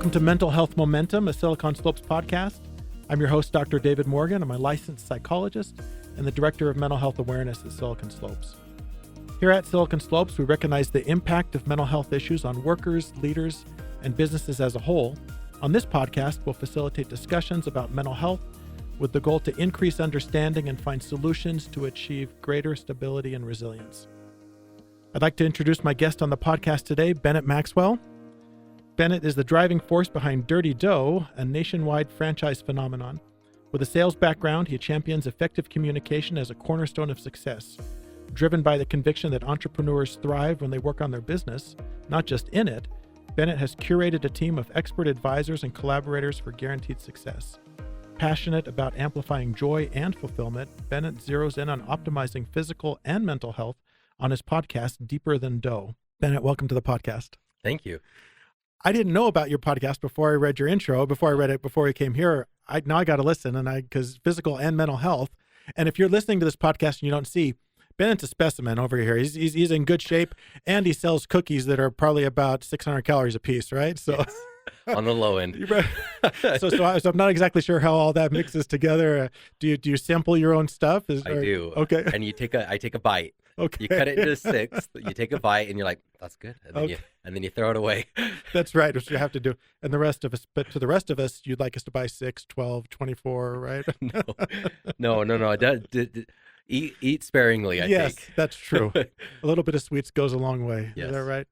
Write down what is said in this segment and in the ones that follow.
Welcome to Mental Health Momentum, a Silicon Slopes podcast. I'm your host, Dr. David Morgan. I'm a licensed psychologist and the Director of Mental Health Awareness at Silicon Slopes. Here at Silicon Slopes, we recognize the impact of mental health issues on workers, leaders, and businesses as a whole. On this podcast, we'll facilitate discussions about mental health with the goal to increase understanding and find solutions to achieve greater stability and resilience. I'd like to introduce my guest on the podcast today, Bennett Maxwell. Bennett is the driving force behind Dirty Dough, a nationwide franchise phenomenon. With a sales background, he champions effective communication as a cornerstone of success. Driven by the conviction that entrepreneurs thrive when they work on their business, not just in it, Bennett has curated a team of expert advisors and collaborators for guaranteed success. Passionate about amplifying joy and fulfillment, Bennett zeroes in on optimizing physical and mental health on his podcast, Deeper Than Dough. Bennett, welcome to the podcast. Thank you. I didn't know about your podcast before I read your intro, before I read it, before we came here. Now I got to listen, because physical and mental health. And if you're listening to this podcast and you don't see, Bennett's a specimen over here. He's in good shape, and he sells cookies that are probably about 600 calories a piece, right? So yes, on the low end. so I'm not exactly sure how all that mixes together. Do you sample your own stuff? I do. Okay. And I take a bite. Okay. You cut it into six. You take a bite, and you're like, "That's good," and then you throw it away. That's right, which you have to do. And the rest of us, but to the rest of us, you'd like us to buy 6, 12, 24, right? No. Eat sparingly, I think. Yes, that's true. A little bit of sweets goes a long way. Yes. Is that right?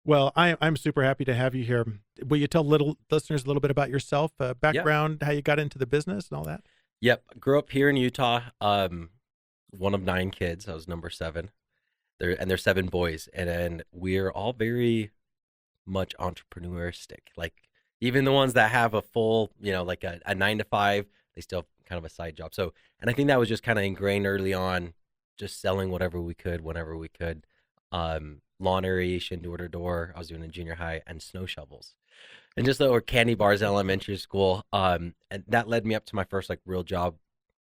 Well, I'm super happy to have you here. Will you tell listeners a little bit about yourself, background, how you got into the business and all that? Yep. Grew up here in Utah. One of 9 kids. I was number 7. There's 7 boys, and we're all very much entrepreneuristic. Like, even the ones that have a full, like a 9-to-5, they still have kind of a side job. So, and I think that was just kind of ingrained early on, just selling whatever we could, whenever we could. Lawn aeration, door to door. I was doing in junior high, and snow shovels, and just or candy bars in elementary school. And that led me up to my first real job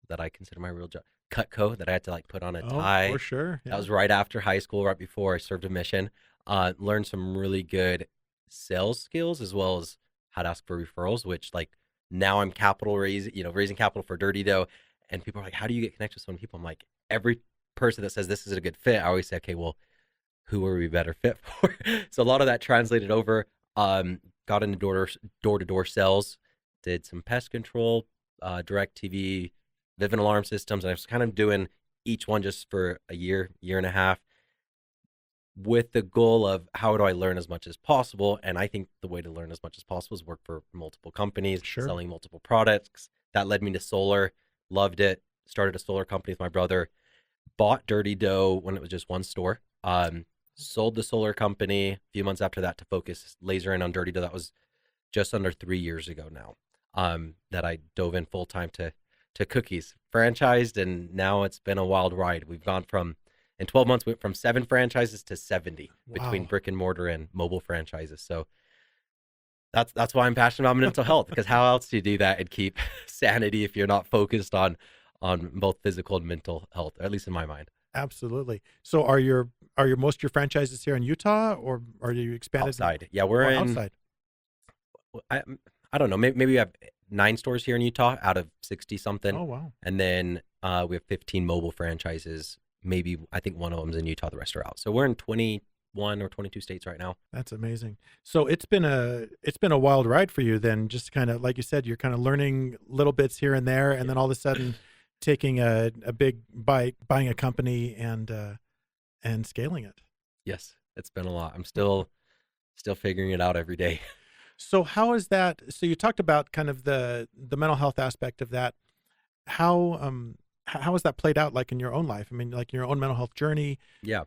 that I consider my real job. Cutco, that I had to put on a tie. Oh, for sure. Yeah. That was right after high school, right before I served a mission. Learned some really good sales skills, as well as how to ask for referrals, which now I'm raising capital for Dirty Dough, and people are like, how do you get connected with so many people? I'm like, every person that says this is a good fit, I always say, okay, well, who are we better fit for? So a lot of that translated over, got into door-to-door sales, did some pest control, direct TV, Vivint alarm systems. And I was kind of doing each one just for a year and a half, with the goal of how do I learn as much as possible. And I think the way to learn as much as possible is work for multiple companies, Sure. Selling multiple products. That led me to solar, loved it, started a solar company with my brother, bought Dirty Dough when it was just one store, sold the solar company a few months after that to focus laser in on Dirty Dough. That was just under 3 years ago now, that I dove in full time to cookies, franchised, and now it's been a wild ride. We've gone in 12 months, we went from 7 franchises to 70 between brick and mortar and mobile franchises. So that's why I'm passionate about mental health, because how else do you do that and keep sanity if you're not focused on both physical and mental health, or at least in my mind. Absolutely. So are most of your franchises here in Utah, or are you expanded? Outside. Yeah, we're outside. I don't know. Maybe we have 9 stores here in Utah out of 60 something. Oh, wow. And then we have 15 mobile franchises. Maybe I think one of them's in Utah, the rest are out. So we're in 21 or 22 states right now. That's amazing. So it's been a wild ride for you then, just kind of, like you said, you're kind of learning little bits here and there, and then all of a sudden taking a big bite, buying a company and scaling it. Yes, it's been a lot. I'm still figuring it out every day. So how is that? So you talked about kind of the mental health aspect of that. How has that played out in your own life? I mean, your own mental health journey? Yeah.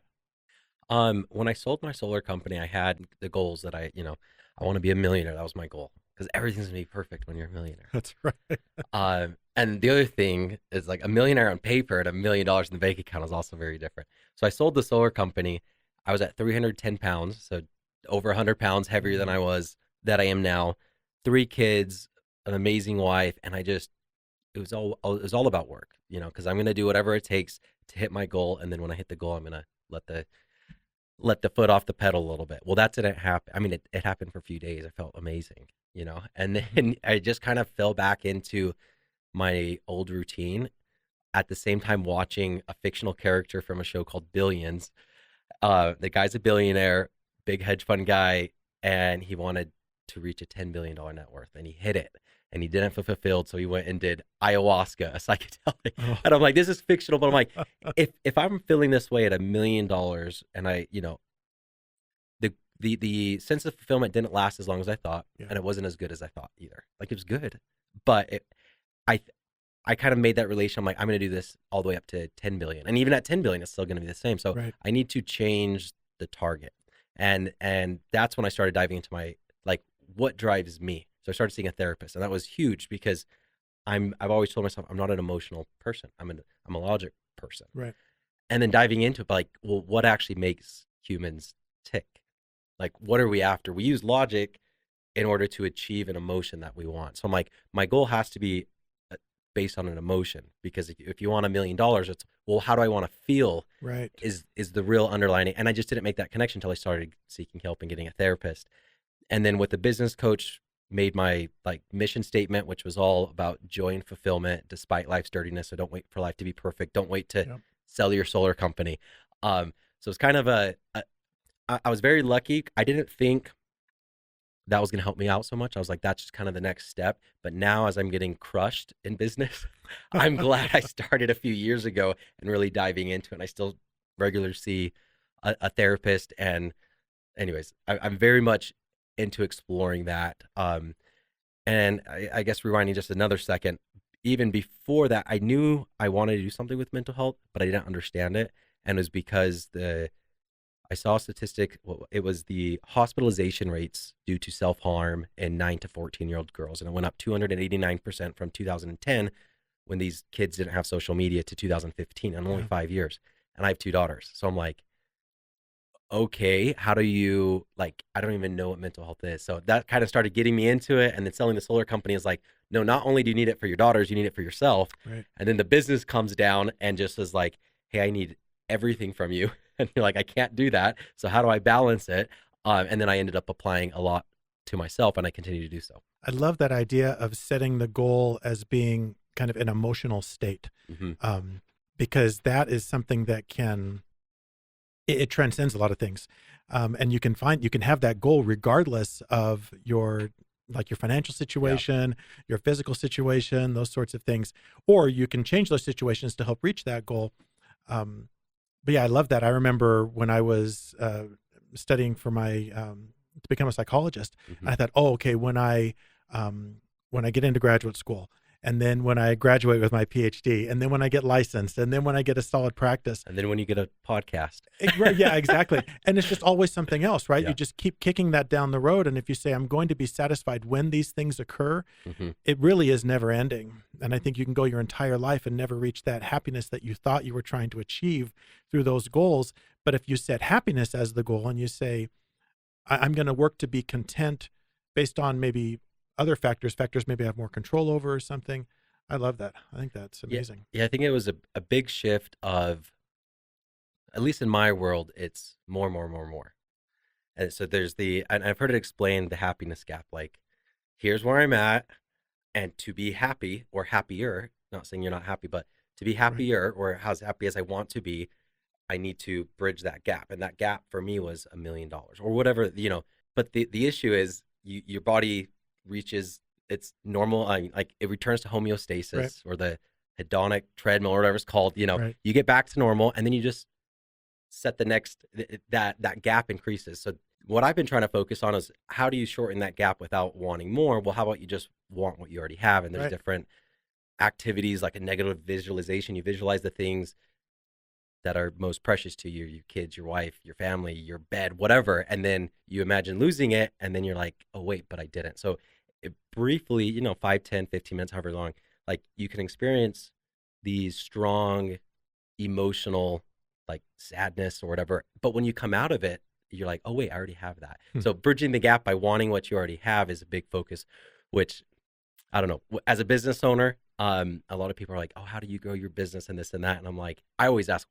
When I sold my solar company, I had the goals that I want to be a millionaire. That was my goal, because everything's gonna be perfect when you're a millionaire. That's right. And the other thing is, a millionaire on paper and $1 million in the bank account is also very different. So I sold the solar company. I was at 310 pounds, so over 100 pounds heavier than I am now. 3 kids, an amazing wife, and it was all about work, because I'm going to do whatever it takes to hit my goal. And then when I hit the goal, I'm going to let the let the foot off the pedal a little bit. Well, that didn't happen. I mean, it happened for a few days. I felt amazing, and then I just kind of fell back into my old routine at the same time watching a fictional character from a show called Billions. The guy's a billionaire, big hedge fund guy, and he wanted to reach a $10 billion net worth, and he hit it, and he didn't feel fulfilled, so he went and did ayahuasca, a psychedelic. Oh. And I'm like, this is fictional, but I'm like, if I'm feeling this way at $1 million, and I, the sense of fulfillment didn't last as long as I thought, and it wasn't as good as I thought either. Like, it was good, but I kind of made that relation. I'm like, I'm going to do this all the way up to 10 billion. And even at 10 billion, it's still going to be the same. So I need to change the target. And that's when I started diving into my, like, what drives me. So I started seeing a therapist, and that was huge because I've always told myself I'm not an emotional person. I'm a logic person. Right. And then diving into it, like, well, what actually makes humans tick? Like, what are we after? We use logic in order to achieve an emotion that we want. So I'm like, my goal has to be based on an emotion, because if you want $1 million, it's, well, how do I want to feel? Right. Is the real underlining. And I just didn't make that connection until I started seeking help and getting a therapist. And then with the business coach, made my like mission statement, which was all about joy and fulfillment despite life's dirtiness. So don't wait for life to be perfect. Don't wait to sell your solar company. So it's kind of I was very lucky. I didn't think that was going to help me out so much. I was like, that's just kind of the next step. But now as I'm getting crushed in business, I'm glad I started a few years ago and really diving into it. And I still regularly see a therapist. And anyways, I'm very much into exploring that. And I guess rewinding just another second, even before that, I knew I wanted to do something with mental health, but I didn't understand it. And it was because I saw a statistic. Well, it was the hospitalization rates due to self-harm in 9 to 14-year-old girls. And it went up 289% from 2010, when these kids didn't have social media, to 2015, in only 5 years. And I have 2 daughters. So I'm like, okay, how do you, like, I don't even know what mental health is. So that kind of started getting me into it. And then selling the solar company is like, no, not only do you need it for your daughters, you need it for yourself. Right. And then the business comes down and just is like, hey, I need everything from you. And you're like, I can't do that. So how do I balance it? And then I ended up applying a lot to myself, and I continue to do so. I love that idea of setting the goal as being kind of an emotional state, because that is something that it transcends a lot of things. And you can have that goal regardless of your financial situation, your physical situation, those sorts of things, or you can change those situations to help reach that goal. But yeah, I love that. I remember when I was studying for my to become a psychologist, I thought, oh, okay, when I get into graduate school, and then when I graduate with my PhD, and then when I get licensed, and then when I get a solid practice, and then when you get a podcast. Yeah, exactly. And it's just always something else, right? Yeah. You just keep kicking that down the road. And if you say, I'm going to be satisfied when these things occur, it really is never ending. And I think you can go your entire life and never reach that happiness that you thought you were trying to achieve through those goals. But if you set happiness as the goal and you say, I'm going to work to be content based on maybe other factors maybe I have more control over or something. I love that. I think that's amazing. Yeah, I think it was a big shift of, at least in my world, it's more. And so and I've heard it explained, the happiness gap. Like, here's where I'm at, and to be happy or happier, not saying you're not happy, but to be happier or as happy as I want to be, I need to bridge that gap. And that gap for me was $1 million or whatever, but the issue is your body reaches its normal, like it returns to homeostasis, or the hedonic treadmill, or whatever it's called. You get back to normal, and then you just set the next, that gap increases. So what I've been trying to focus on is, how do you shorten that gap without wanting more? Well, how about you just want what you already have? And there's different activities, like a negative visualization. You visualize the things that are most precious to you, your kids, your wife, your family, your bed, whatever. And then you imagine losing it, and then you're like, oh wait, but I didn't. So it briefly, 5, 10, 15 minutes, however long, like, you can experience these strong emotional, like, sadness or whatever. But when you come out of it, you're like, oh wait, I already have that. So bridging the gap by wanting what you already have is a big focus, which, I don't know, as a business owner, a lot of people are like, oh, how do you grow your business and this and that? And I'm like, I always ask,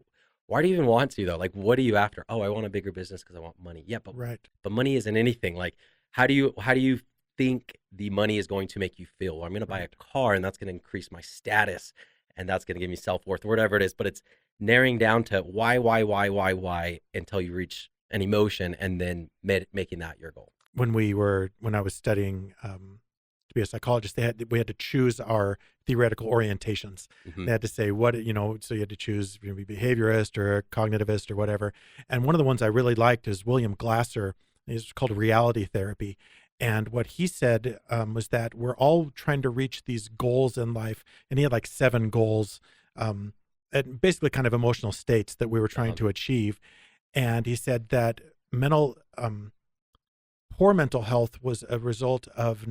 why do you even want to though? Like, what are you after? Oh, I want a bigger business because I want money. Yeah, Right. but money isn't anything. Like, how do you think the money is going to make you feel? Well, I'm going to buy a Right. car and that's going to increase my status and that's going to give me self-worth or whatever it is. But it's narrowing down to why until you reach an emotion and then making that your goal. When I was studying to be a psychologist, we had to choose our theoretical orientations. Hmm. They had to say so you had to choose, be behaviorist or cognitivist or whatever. And one of the ones I really liked is William Glasser. It's called reality therapy. And what he said was that we're all trying to reach these goals in life. And he had like 7 goals, and basically kind of emotional states that we were trying to achieve. And he said that poor mental health was a result of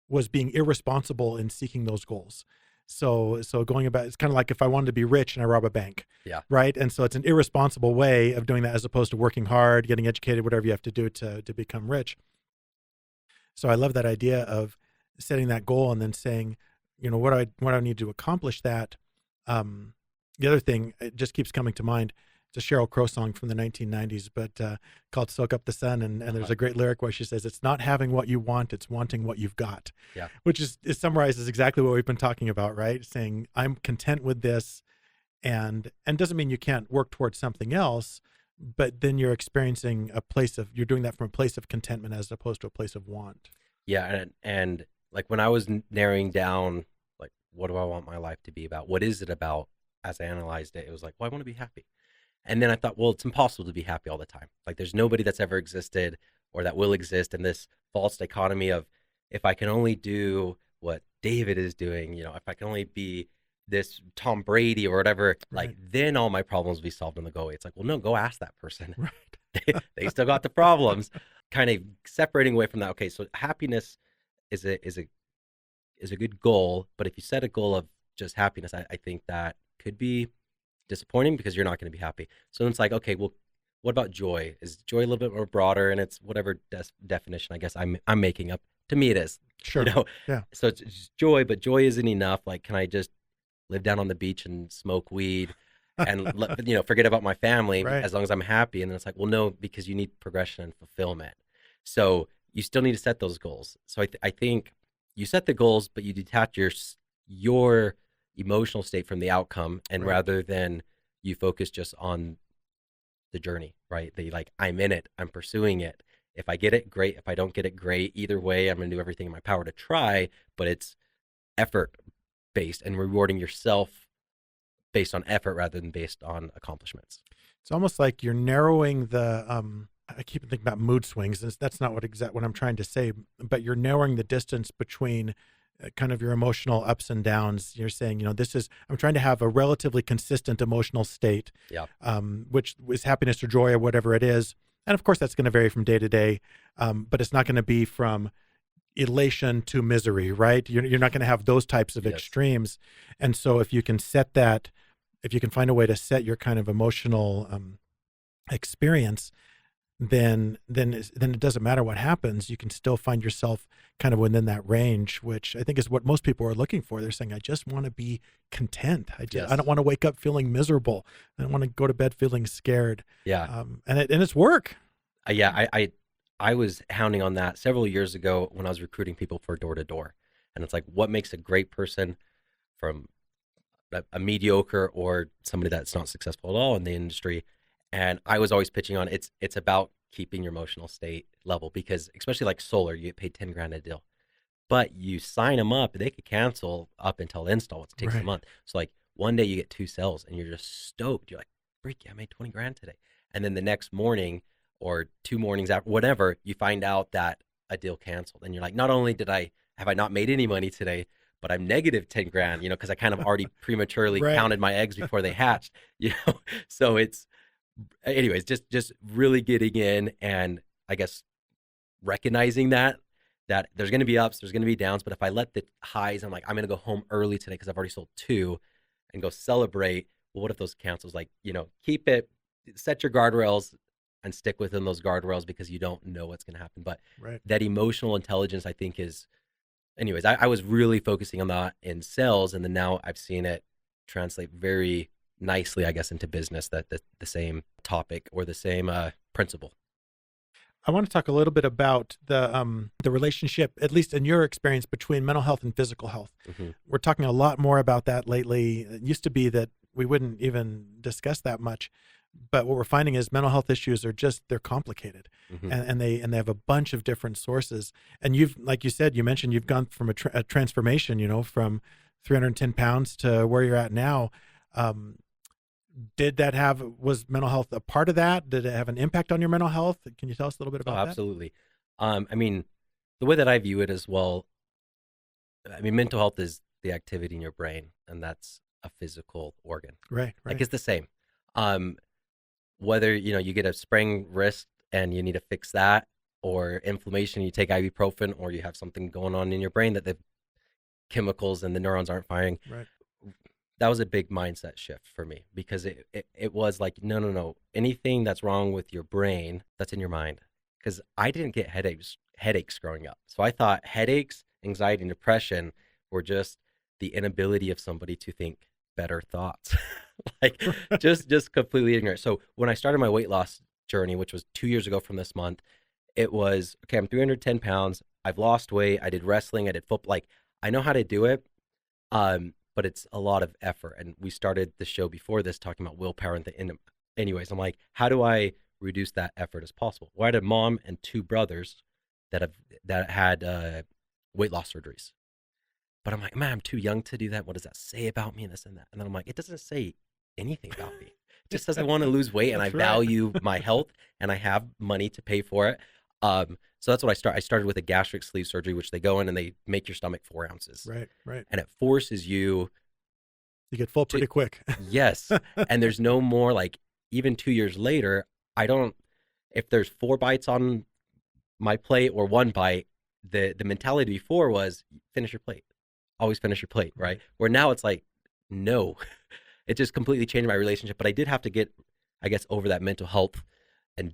was being irresponsible in seeking those goals. So going about, it's kind of like if I wanted to be rich and I rob a bank, Yeah. right? And so it's an irresponsible way of doing that as opposed to working hard, getting educated, whatever you have to do to become rich. So I love that idea of setting that goal and then saying, what do I need to accomplish that? The other thing, it just keeps coming to mind. It's a Sheryl Crow song from the 1990s, but called "Soak Up the Sun," and there's a great lyric where she says, "It's not having what you want; it's wanting what you've got." Yeah. Which it summarizes exactly what we've been talking about, right? Saying I'm content with this, and doesn't mean you can't work towards something else, but then you're experiencing you're doing that from a place of contentment as opposed to a place of want. Yeah. And like when I was narrowing down, like, what do I want my life to be about? What is it about? As I analyzed it, it was like, well, I want to be happy. And then I thought, well, it's impossible to be happy all the time. Like there's nobody that's ever existed or that will exist in this false dichotomy of if I can only do what David is doing, if I can only be this Tom Brady or whatever, Right. like then all my problems will be solved on the go away. It's like, well, no, go ask that person. Right. They still got the problems. Kind of separating away from that. Okay, so happiness is a good goal, but if you set a goal of just happiness, I think that could be disappointing because you're not going to be happy. So it's like, okay, well, what about joy? Is joy a little bit more broader? And it's whatever definition I guess I'm making up. To me, it is. Sure. Yeah. So it's just joy, but joy isn't enough. Like, can I just live down on the beach and smoke weed and forget about my family Right. as long as I'm happy? And then it's like, well, no, because you need progression and fulfillment. So you still need to set those goals. So I think you set the goals, but you detach your emotional state from the outcome, and Right. rather than you focus just on the journey, right? I'm in it, I'm pursuing it. If I get it, great. If I don't get it, great. Either way, I'm gonna do everything in my power to try, but it's effort based and rewarding yourself based on effort rather than based on accomplishments. It's almost like you're narrowing the I keep thinking about mood swings, and that's not what I'm trying to say, but you're narrowing the distance between kind of your emotional ups and downs. You're saying, I'm trying to have a relatively consistent emotional state, Yeah. Which is happiness or joy or whatever it is. And of course, that's going to vary from day to day, but it's not going to be from elation to misery, right? You're not going to have those types of Yes. extremes. And so if you can find a way to set your kind of emotional experience, then it doesn't matter what happens. You can still find yourself kind of within that range, which I think is what most people are looking for. They're saying, I just want to be content. I don't want to wake up feeling miserable. I don't want to go to bed feeling scared. Yeah. And it's work. Yeah. I was hounding on that several years ago when I was recruiting people for door to door. And it's like, what makes a great person from a mediocre or somebody that's not successful at all in the industry? And I was always pitching on it's about keeping your emotional state level, because especially like solar, you get paid 10 grand a deal, but you sign them up, they could cancel up until install. It takes a Right. month. So like one day you get 2 sales and you're just stoked. You're like, freaky, I made 20 grand today. And then the next morning or 2 mornings after, whatever, you find out that a deal canceled. And you're like, not only have I not made any money today, but I'm negative 10 grand, because I kind of already prematurely Right. counted my eggs before they hatched, So anyways, just really getting in and I guess recognizing that there's going to be ups, there's going to be downs, but if I let the highs, I'm like, I'm going to go home early today because I've already sold 2 and go celebrate. Well, what if those cancels? Like, keep it, set your guardrails and stick within those guardrails because you don't know what's going to happen. But Right. that emotional intelligence, I think anyways, I was really focusing on that in sales, and then now I've seen it translate very nicely, I guess, into business, that the same topic or the same principle. I want to talk a little bit about the relationship, at least in your experience, between mental health and physical health. Mm-hmm. We're talking a lot more about that lately. It used to be that we wouldn't even discuss that much, but what we're finding is mental health issues are they're complicated, Mm-hmm. and they have a bunch of different sources. And like you said, you mentioned you've gone from a transformation, from 310 pounds to where you're at now. Was mental health a part of that? Did it have an impact on your mental health? Can you tell us a little bit about that? Absolutely. I mean, the way that I view it as well, I mean, mental health is the activity in your brain, and that's a physical organ. Right. Like, it's the same. Whether, you get a sprained wrist and you need to fix that, or inflammation, you take ibuprofen, or you have something going on in your brain that the chemicals and the neurons aren't firing. Right. That was a big mindset shift for me, because it was like, no. Anything that's wrong with your brain, that's in your mind. Because I didn't get headaches growing up. So I thought headaches, anxiety, and depression were just the inability of somebody to think better thoughts. Like, just completely ignorant. So when I started my weight loss journey, which was 2 years ago from this month, it was, okay, I'm 310 pounds. I've lost weight. I did wrestling. I did football. Like, I know how to do it. But it's a lot of effort. And we started the show before this talking about willpower and anyways, I'm like, how do I reduce that effort as possible? Well, I had a mom and 2 brothers that had weight loss surgeries. But I'm like, man, I'm too young to do that. What does that say about me and this and that? And then I'm like, it doesn't say anything about me. It just says I want to lose weight, and I value my health, and I have money to pay for it. So that's what I started with a gastric sleeve surgery, which they go in and they make your stomach 4 ounces. Right. And it forces you. You get full pretty quick. Yes. And there's no more, like, even 2 years later, if there's 4 bites on my plate or 1 bite, the mentality before was finish your plate. Always finish your plate, right? Where now it's like, no. It just completely changed my relationship. But I did have to get, I guess, over that mental health and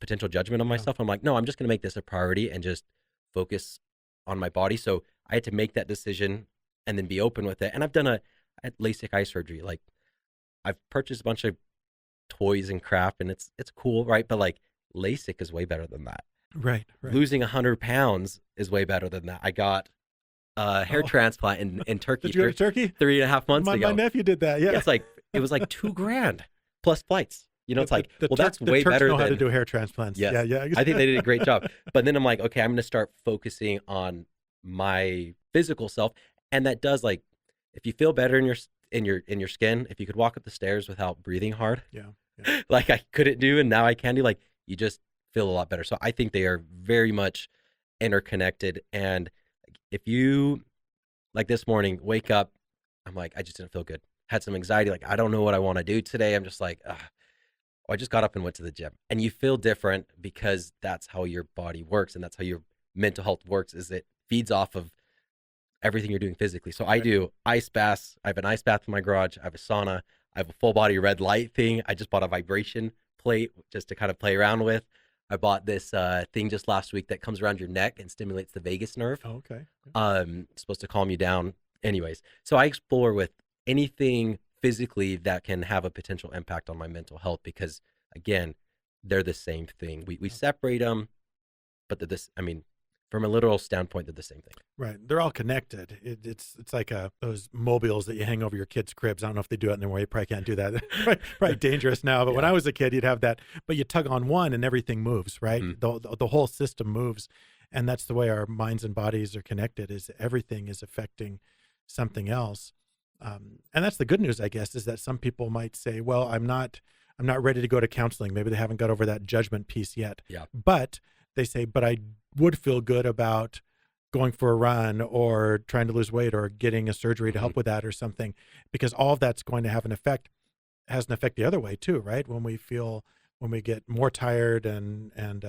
potential judgment on myself. I'm like, no, I'm just going to make this a priority and just focus on my body. So I had to make that decision and then be open with it. And I've done I had LASIK eye surgery. Like, I've purchased a bunch of toys and crap, and it's cool, right? But like, LASIK is way better than that. Right. Losing 100 pounds is way better than that. I got a hair transplant in Turkey. Did you go to Turkey? 3.5 months ago. My nephew did that. Yeah. It was like $2,000 plus flights. It's like, that's way Turks better know than how to do hair transplants. Yes. Yeah. I think they did a great job. But then I'm like, okay, I'm going to start focusing on my physical self. And that does, like, if you feel better in your skin, if you could walk up the stairs without breathing hard, like I couldn't do, and now I can do, like, you just feel a lot better. So I think they are very much interconnected. And if you, like this morning, wake up, I'm like, I just didn't feel good. Had some anxiety. Like, I don't know what I want to do today. I'm just like, I just got up and went to the gym. And you feel different, because that's how your body works, and that's how your mental health works, is it feeds off of everything you're doing physically. So I do ice baths. I have an ice bath in my garage. I have a sauna. I have a full body red light thing. I just bought a vibration plate just to kind of play around with. I bought this thing just last week that comes around your neck and stimulates the vagus nerve. Oh, okay. It's supposed to calm you down. Anyways, so I explore with anything physically that can have a potential impact on my mental health, because, again, they're the same thing. We separate them, but from a literal standpoint, they're the same thing. Right. They're all connected. It's like those mobiles that you hang over your kids' cribs. I don't know if they do it anymore. You probably can't do that. Probably dangerous now. But when I was a kid, you'd have that. But you tug on one and everything moves, right? The whole system moves. And that's the way our minds and bodies are connected, is everything is affecting something else. And that's the good news, I guess, is that some people might say, well, I'm not ready to go to counseling. Maybe they haven't got over that judgment piece yet. Yeah. But they say, but I would feel good about going for a run or trying to lose weight or getting a surgery to help with that or something, because all of that's going to have an effect, has an effect the other way too, right? When we get more tired and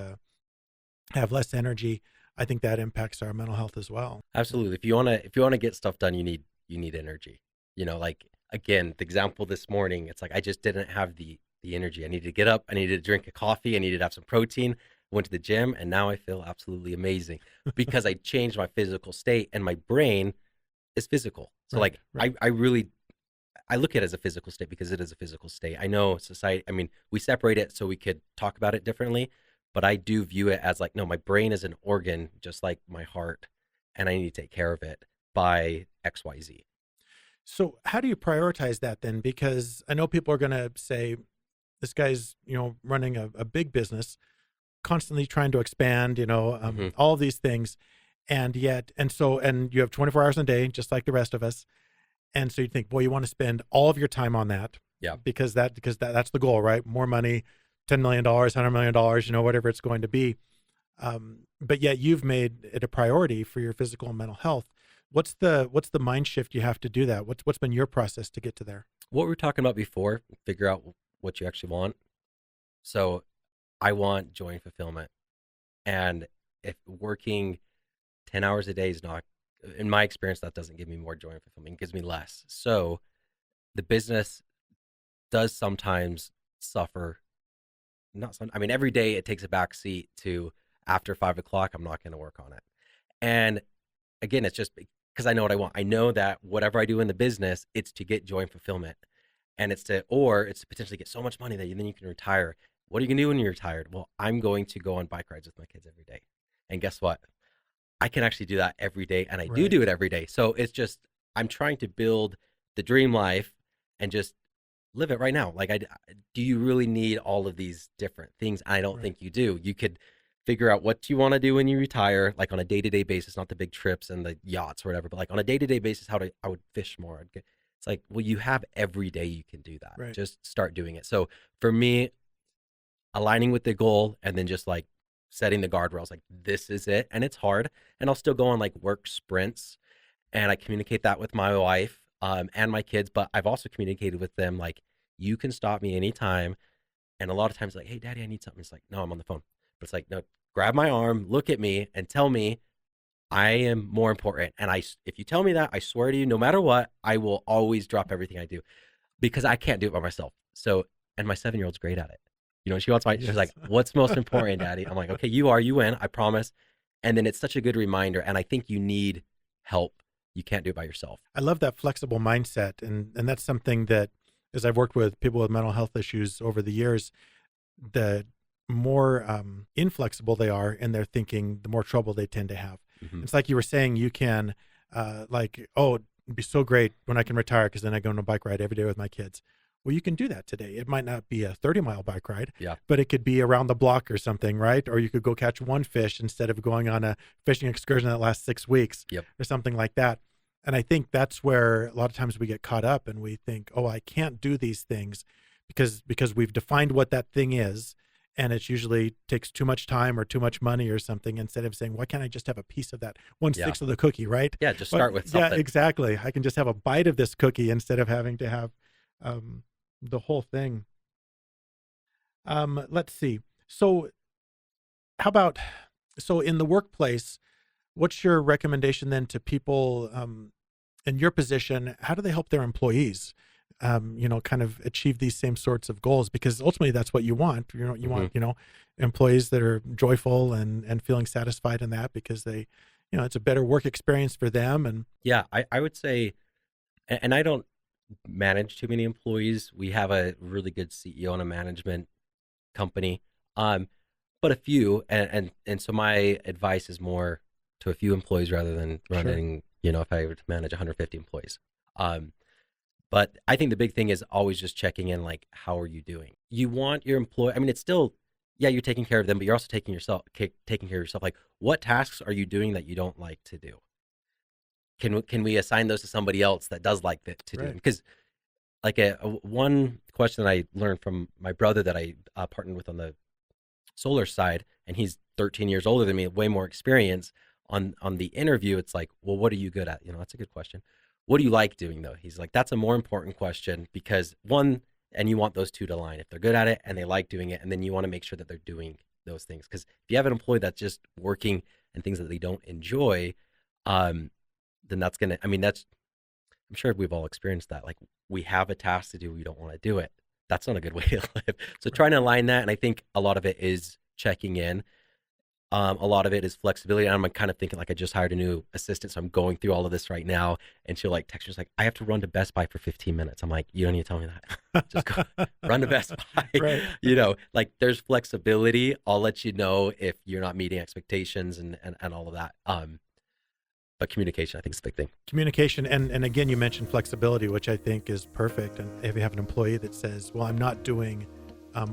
have less energy, I think that impacts our mental health as well. Absolutely. If you want to get stuff done, you need energy. Like, again, the example this morning, it's like, I just didn't have the energy. I needed to get up. I needed to drink a coffee. I needed to have some protein. Went to the gym, and now I feel absolutely amazing because I changed my physical state, and my brain is physical. So I I look at it as a physical state because it is a physical state. I know society, I mean, we separate it so we could talk about it differently, but I do view it as like, no, my brain is an organ, just like my heart, and I need to take care of it by XYZ. So how do you prioritize that then? Because I know people are going to say, this guy's, running a big business, constantly trying to expand, all of these things. And yet, and you have 24 hours in a day, just like the rest of us. And so you think, boy, you want to spend all of your time on that. Yeah. Because that's the goal, right? More money, $10 million, $100 million, whatever it's going to be. But yet you've made it a priority for your physical and mental health. What's the mind shift you have to do that? What's been your process to get to there? What we were talking about before, figure out what you actually want. So I want joy and fulfillment. And if working 10 hours a day is not, in my experience, that doesn't give me more joy and fulfillment. It gives me less. So the business does sometimes suffer. Every day it takes a back seat to after 5 o'clock, I'm not going to work on it. And again, it's just because I know what I want. I know that whatever I do in the business, it's to get joy and fulfillment. And it's to potentially get so much money that then you can retire. What are you going to do when you're retired? Well, I'm going to go on bike rides with my kids every day. And guess what? I can actually do that every day. And I do it every day. So it's just, I'm trying to build the dream life and just live it right now. Like, do you really need all of these different things? I don't think you do. You could figure out what you want to do when you retire, like on a day-to-day basis, not the big trips and the yachts or whatever, but like on a day-to-day basis, I would fish more. It's like, well, you have every day you can do that. Right. Just start doing it. So for me, aligning with the goal and then just like setting the guardrails, like this is it. And it's hard. And I'll still go on like work sprints and I communicate that with my wife and my kids, but I've also communicated with them, like, you can stop me anytime. And a lot of times like, hey, Daddy, I need something. It's like, no, I'm on the phone. But it's like, no, grab my arm, look at me and tell me I am more important. And if you tell me that, I swear to you, no matter what, I will always drop everything I do because I can't do it by myself. So, and my 7-year-old's great at it. She wants she's like, what's most important, Daddy? I'm like, okay, you win, I promise. And then it's such a good reminder. And I think you need help. You can't do it by yourself. I love that flexible mindset. And that's something that, as I've worked with people with mental health issues over the years, the more inflexible they are in their thinking, the more trouble they tend to have. Mm-hmm. It's like you were saying, you can it'd be so great when I can retire because then I go on a bike ride every day with my kids. Well, you can do that today. It might not be a 30-mile bike ride, but it could be around the block or something, right? Or you could go catch one fish instead of going on a fishing excursion that lasts 6 weeks or something like that. And I think that's where a lot of times we get caught up and we think, oh, I can't do these things because we've defined what that thing is. And it usually takes too much time or too much money or something, instead of saying, why can't I just have a piece of that 1/6 of the cookie, right? Yeah, just start with something. Yeah, exactly. I can just have a bite of this cookie instead of having to have the whole thing. Let's see. So in the workplace, what's your recommendation then to people in your position? How do they help their employees kind of achieve these same sorts of goals? Because ultimately that's what you want. You want, employees that are joyful and feeling satisfied in that because they, it's a better work experience for them. And yeah, I would say, and I don't manage too many employees. We have a really good CEO and a management company, but a few, and so my advice is more to a few employees rather than running, if I were to manage 150 employees. But I think the big thing is always just checking in, like, how are you doing? You want your employee, it's still, you're taking care of them, but you're also taking care of yourself. Like, what tasks are you doing that you don't like to do? Can we assign those to somebody else that does like that to do? Because like one question that I learned from my brother that I partnered with on the solar side, and he's 13 years older than me, way more experience on the interview. It's like, well, what are you good at? That's a good question. What do you like doing though? He's like, that's a more important question because and you want those two to align. If they're good at it and they like doing it, and then you want to make sure that they're doing those things. Because if you have an employee that's just working and things that they don't enjoy, then that's going to, I'm sure we've all experienced that. Like, we have a task to do, we don't want to do it. That's not a good way to live. So trying to align that. And I think a lot of it is checking in. A lot of it is flexibility. I'm kind of thinking like I just hired a new assistant, so I'm going through all of this right now. And she'll like text me, she's like, I have to run to Best Buy for 15 minutes. I'm like, you don't need to tell me that. Just go run to Best Buy. Right. Like there's flexibility. I'll let you know if you're not meeting expectations and all of that. But communication, I think, is the big thing. Communication, and again, you mentioned flexibility, which I think is perfect. And if you have an employee that says, well, I'm not doing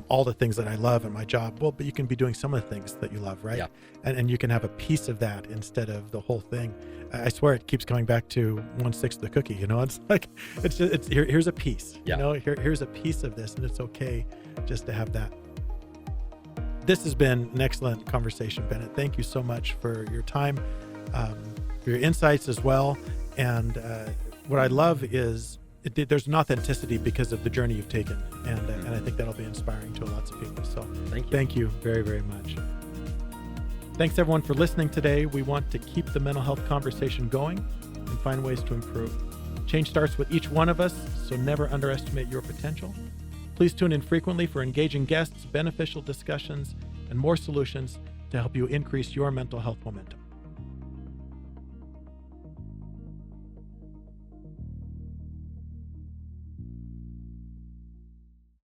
all the things that I love in my job, well, but you can be doing some of the things that you love, right? Yeah. And you can have a piece of that instead of the whole thing. I swear it keeps coming back to 1/6 of the cookie. It's like here's a piece. Yeah. Here's a piece of this, and it's okay just to have that. This has been an excellent conversation, Bennett. Thank you so much for your time, for your insights as well. And what I love is there's an authenticity because of the journey you've taken, and I think that'll be inspiring to lots of people. So thank you very, very much. Thanks everyone for listening today. We want to keep the mental health conversation going and find ways to improve. Change starts with each one of us, so never underestimate your potential. Please tune in frequently for engaging guests, beneficial discussions, and more solutions to help you increase your mental health momentum.